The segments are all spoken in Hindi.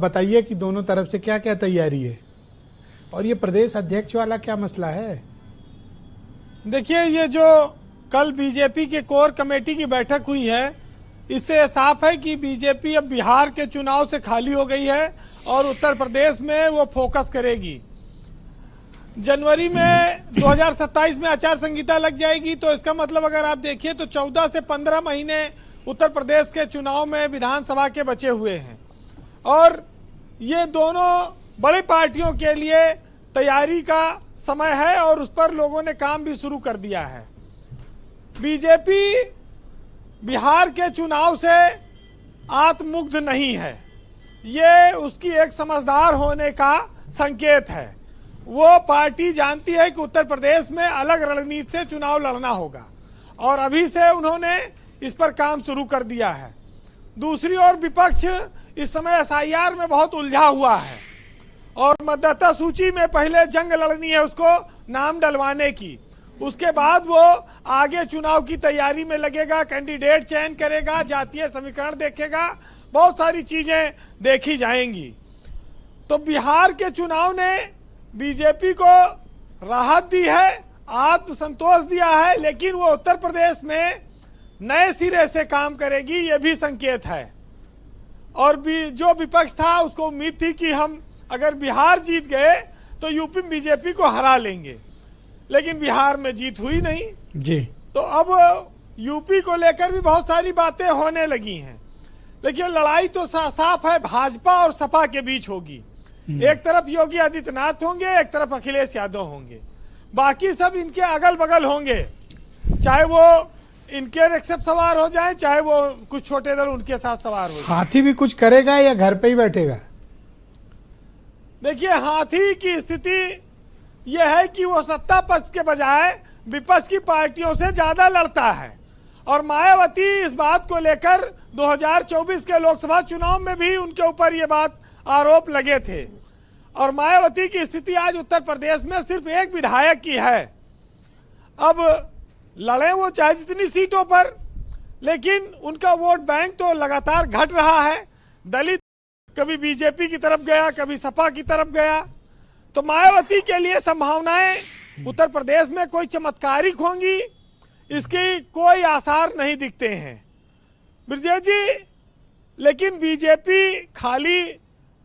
बताइए कि दोनों तरफ से क्या क्या तैयारी है और ये प्रदेश अध्यक्ष वाला क्या मसला है। देखिए, ये जो कल बीजेपी के कोर कमेटी की बैठक हुई है, इससे साफ है कि बीजेपी अब बिहार के चुनाव से खाली हो गई है और उत्तर प्रदेश में वो फोकस करेगी। जनवरी में 2027 में आचार संहिता लग जाएगी, तो इसका मतलब अगर आप देखिए तो 14 से 15 महीने उत्तर प्रदेश के चुनाव में विधानसभा के बचे हुए हैं और ये दोनों बड़ी पार्टियों के लिए तैयारी का समय है और उस पर लोगों ने काम भी शुरू कर दिया है। बीजेपी बिहार के चुनाव से आत्ममुग्ध नहीं है, ये उसकी एक समझदार होने का संकेत है। वो पार्टी जानती है कि उत्तर प्रदेश में अलग रणनीति से चुनाव लड़ना होगा और अभी से उन्होंने इस पर काम शुरू कर दिया है। दूसरी ओर विपक्ष इस समय एसआईआर में बहुत उलझा हुआ है और मतदाता सूची में पहले जंग लड़नी है उसको नाम डलवाने की, उसके बाद वो आगे चुनाव की तैयारी में लगेगा, कैंडिडेट चयन करेगा, जातीय समीकरण देखेगा, बहुत सारी चीजें देखी जाएंगी। तो बिहार के चुनाव ने बीजेपी को राहत दी है, आत्मसंतोष दिया है, लेकिन वो उत्तर प्रदेश में नए सिरे से काम करेगी, ये भी संकेत है। और भी जो विपक्ष था उसको उम्मीद थी कि हम अगर बिहार जीत गए तो यूपी में बीजेपी को हरा लेंगे, लेकिन बिहार में जीत हुई नहीं जी। तो अब यूपी को लेकर भी बहुत सारी बातें होने लगी हैं। लेकिन लड़ाई तो साफ है, भाजपा और सपा के बीच होगी। एक तरफ योगी आदित्यनाथ होंगे, एक तरफ अखिलेश यादव होंगे, बाकी सब इनके अगल बगल होंगे, चाहे वो इनके रिक्शा सवार हो जाए, चाहे वो कुछ छोटे दल उनके साथ सवार हो जाए। हाथी भी कुछ करेगा या घर पे ही बैठेगा? देखिए, हाथी की स्थिति यह है कि वो सत्ता पक्ष के बजाय विपक्ष की पार्टियों से ज्यादा लड़ता है और मायावती इस बात को लेकर 2024 के लोकसभा चुनाव में भी उनके ऊपर ये बात आरोप लगे थे और मायावती की स्थिति आज उत्तर प्रदेश में सिर्फ एक विधायक की है। अब लड़े वो चाहे जितनी सीटों पर, लेकिन उनका वोट बैंक तो लगातार घट रहा है। दलित कभी बीजेपी की तरफ गया, कभी सपा की तरफ गया, तो मायावती के लिए संभावनाएं उत्तर प्रदेश में कोई चमत्कारिक होंगी, इसके कोई आसार नहीं दिखते हैं ब्रजेश जी। लेकिन बीजेपी खाली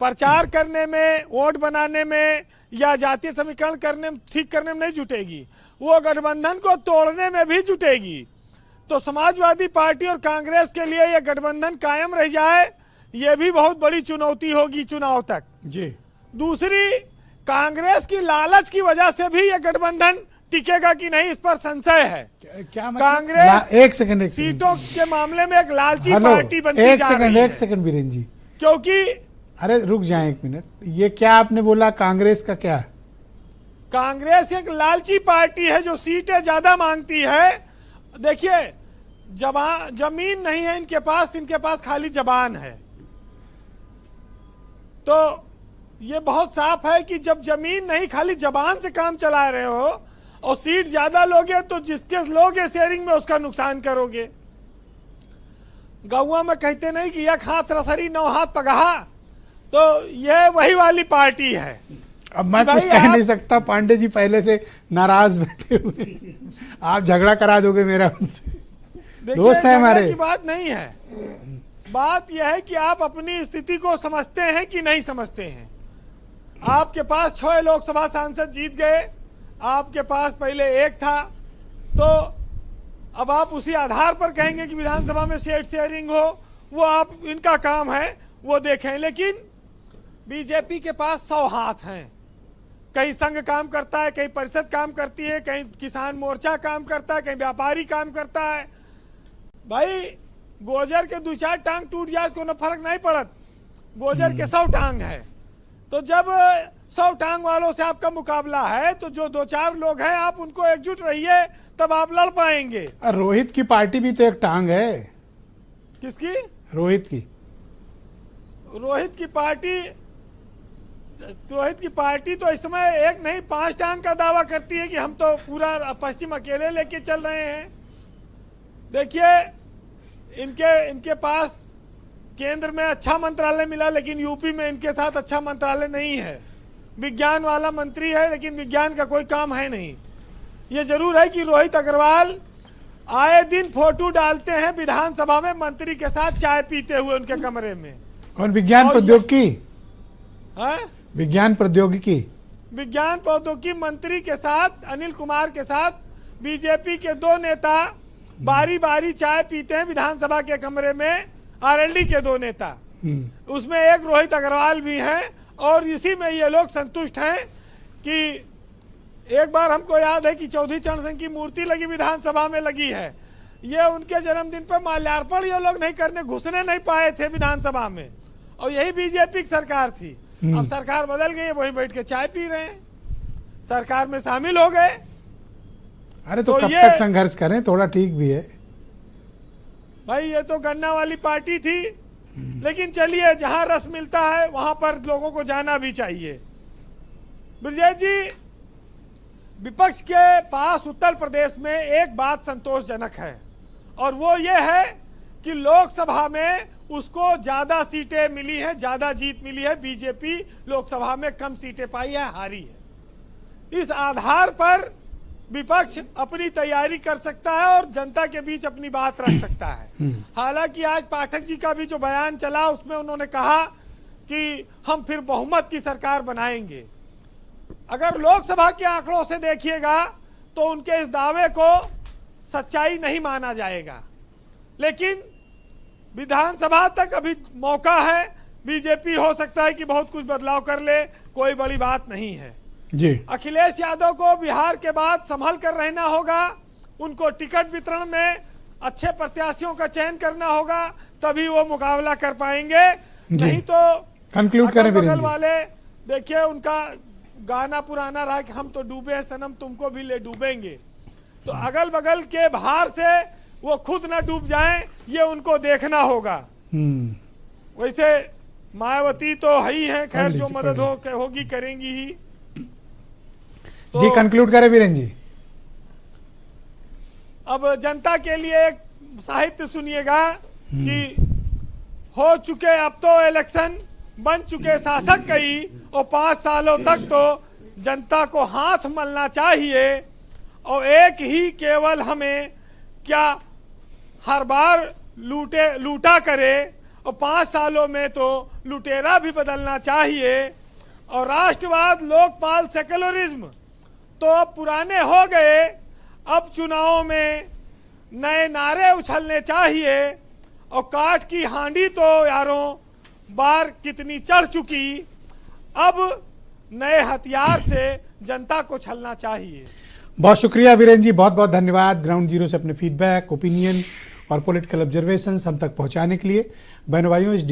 प्रचार करने में, वोट बनाने में या जातीय समीकरण करने में, ठीक करने में नहीं जुटेगी, वो गठबंधन को तोड़ने में भी जुटेगी। तो समाजवादी पार्टी और कांग्रेस के लिए यह गठबंधन कायम रह जाए, यह भी बहुत बड़ी चुनौती होगी चुनाव तक जी। दूसरी, कांग्रेस की लालच की वजह से भी यह गठबंधन टिकेगा कि नहीं, इस पर संशय है। क्या मतलब? कांग्रेस एक सेकंड सीटों के मामले में एक लालची पार्टी बनती जा रही है। एक सेकंड वीरेन जी, क्योंकि अरे रुक जाएं एक मिनट, ये क्या आपने बोला? कांग्रेस का क्या? कांग्रेस एक लालची पार्टी है जो सीटें ज्यादा मांगती है। देखिए, जमीन नहीं है इनके पास खाली जबान है। तो ये बहुत साफ है कि जब जमीन नहीं, खाली जबान से काम चला रहे हो और सीट ज्यादा लोगे तो जिसके लोगे शेयरिंग में उसका नुकसान करोगे। गौवा में कहते नहीं कि एक हाथ रसरी 9 हाथ पगहा, तो ये वही वाली पार्टी है। अब मैं कुछ कह नहीं सकता, पांडे जी पहले से नाराज बैठे हुए, आप झगड़ा करा दोगे मेरा उनसे। दोस्त है हमारे। की बात नहीं है, बात यह है कि आप अपनी स्थिति को समझते हैं कि नहीं समझते हैं। आपके पास 6 लोकसभा सांसद जीत गए, आपके पास पहले एक था, तो अब आप उसी आधार पर कहेंगे कि विधानसभा में सीट शेयरिंग हो, वो आप इनका काम है वो देखें। लेकिन बीजेपी के पास 100 हाथ हैं, कहीं संघ काम करता है, कहीं परिषद काम करती है, कहीं किसान मोर्चा काम करता है, कहीं व्यापारी काम करता है। भाई, गोजर के 2-4 टांग टूट जाए इसको न फर्क नहीं पड़त, गोजर के 100 टांग है। तो जब 100 टांग वालों से आपका मुकाबला है तो जो 2-4 लोग हैं आप उनको एकजुट रहिए, तब आप लड़ पाएंगे। रोहित की पार्टी भी तो एक टांग है। किसकी? रोहित की पार्टी तो इस समय एक नहीं 5 टांग का दावा करती है कि हम तो पूरा पश्चिम अकेले लेके चल रहे हैं। देखिए, इनके पास केंद्र में अच्छा मंत्रालय मिला, लेकिन यूपी में इनके साथ अच्छा मंत्रालय नहीं है। विज्ञान वाला मंत्री है, लेकिन विज्ञान का कोई काम है नहीं। ये जरूर है कि रोहित अग्रवाल आए दिन फोटो डालते हैं विधानसभा में मंत्री के साथ चाय पीते हुए उनके कमरे में। कौन? विज्ञान प्रौद्योगिकी? है विज्ञान प्रौद्योगिकी? विज्ञान प्रौद्योगिकी मंत्री के साथ, अनिल कुमार के साथ बीजेपी के दो नेता बारी बारी चाय पीते हैं विधानसभा के कमरे में। आरएलडी के दो नेता, उसमें एक रोहित अग्रवाल भी हैं, और इसी में ये लोग संतुष्ट हैं कि एक बार हमको याद है कि चौधरी चरण सिंह की मूर्ति लगी विधानसभा में लगी है। ये उनके जन्मदिन पर माल्यार्पण ये लोग नहीं करने, घुसने नहीं पाए थे विधानसभा में, और यही बीजेपी की सरकार थी। अब सरकार बदल गई, वहीं बैठ के चाय पी रहे हैं, सरकार में शामिल हो गए। अरे तो कब तक संघर्ष करें, थोड़ा ठीक भी है भाई। ये तो गन्ना वाली पार्टी थी, लेकिन चलिए जहां रस मिलता है वहां पर लोगों को जाना भी चाहिए। ब्रजेश जी, विपक्ष के पास उत्तर प्रदेश में एक बात संतोषजनक है, और वो ये है कि लोकसभा में उसको ज्यादा सीटें मिली है, ज्यादा जीत मिली है। बीजेपी लोकसभा में कम सीटें पाई है, हारी है। इस आधार पर विपक्ष अपनी तैयारी कर सकता है और जनता के बीच अपनी बात रख सकता है। हालांकि आज पाठक जी का भी जो बयान चला, उसमें उन्होंने कहा कि हम फिर बहुमत की सरकार बनाएंगे। अगर लोकसभा के आंकड़ों से देखिएगा तो उनके इस दावे को सच्चाई नहीं माना जाएगा, लेकिन विधानसभा तक अभी मौका है। बीजेपी हो सकता है कि बहुत कुछ बदलाव कर ले, कोई बड़ी बात नहीं है जी। अखिलेश यादव को बिहार के बाद संभल कर रहना होगा, उनको टिकट वितरण में अच्छे प्रत्याशियों का चयन करना होगा, तभी वो मुकाबला कर पाएंगे। नहीं तो कंक्लूड करें बगल वाले, देखिए उनका गाना पुराना रहा कि हम तो डूबे हैं सनम, तुमको भी ले डूबेंगे। तो अगल बगल के बाहर से वो खुद ना डूब जाएं, ये उनको देखना होगा। वैसे मायावती तो है ही है, खैर जो मदद होगी करेंगी ही। तो जी कंक्लूड करें वीरेन जी। अब जनता के लिए एक साहित्य सुनिएगा कि हो चुके अब तो इलेक्शन, बन चुके शासक कई, और 5 सालों तक तो जनता को हाथ मलना चाहिए, और एक ही केवल हमें क्या हर बार लूटा करे, और 5 सालों में तो लुटेरा भी बदलना चाहिए। और राष्ट्रवाद, लोकपाल, सेक्युलरिज्म तो अब पुराने हो गए, अब चुनावों में नए नारे उछलने चाहिए। और काठ की हांडी तो यारों बार कितनी चढ़ चुकी, अब नए हथियार से जनता को छलना चाहिए। बहुत शुक्रिया वीरेन जी, बहुत बहुत धन्यवाद ग्राउंड जीरो से अपने फीडबैक, ओपिनियन और पॉलिटिकल ऑब्जर्वेशंस हम तक पहुंचाने के लिए। बहनों भाइयों, इस